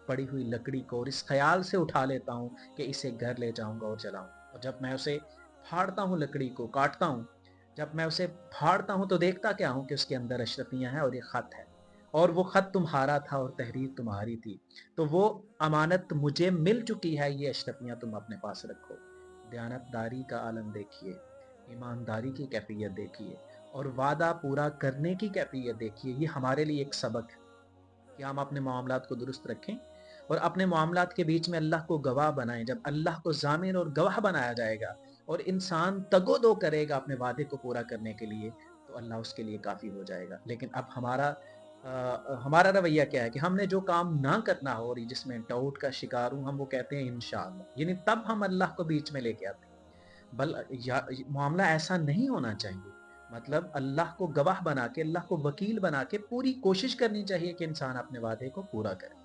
پڑی ہوئی لکڑی کو اور اس خیال سے اٹھا لیتا ہوں کہ اسے گھر لے جاؤں گا اور جلاؤں گا، اور جب میں اسے پھاڑتا ہوں، لکڑی کو کاٹتا ہوں، جب میں اسے پھاڑتا ہوں تو دیکھتا کیا ہوں کہ اس کے اندر اشرفیاں ہیں اور یہ خط ہے، اور وہ خط تمہارا تھا اور تحریر تمہاری تھی، تو وہ امانت مجھے مل چکی ہے، یہ اشرفیاں تم اپنے پاس رکھو۔ دیانت داری کا عالم دیکھیے، ایمانداری کی کیفیت دیکھیے، اور وعدہ پورا کرنے کی کیفیت دیکھیے۔ یہ ہمارے لیے ایک سبق ہے کہ ہم اپنے معاملات کو درست رکھیں اور اپنے معاملات کے بیچ میں اللہ کو گواہ بنائیں۔ جب اللہ کو ضامن اور گواہ بنایا جائے گا اور انسان تگ و دو کرے گا اپنے وعدے کو پورا کرنے کے لیے، تو اللہ اس کے لیے کافی ہو جائے گا۔ لیکن اب ہمارا رویہ کیا ہے کہ ہم نے جو کام نہ کرنا ہو اور جس میں ڈاؤٹ کا شکار ہوں، ہم وہ کہتے ہیں انشاءاللہ، یعنی تب ہم اللہ کو بیچ میں لے کے آتے ہیں۔ معاملہ ایسا نہیں ہونا چاہیے، مطلب اللہ کو گواہ بنا کے، اللہ کو وکیل بنا کے پوری کوشش کرنی چاہیے کہ انسان اپنے وعدے کو پورا کرے۔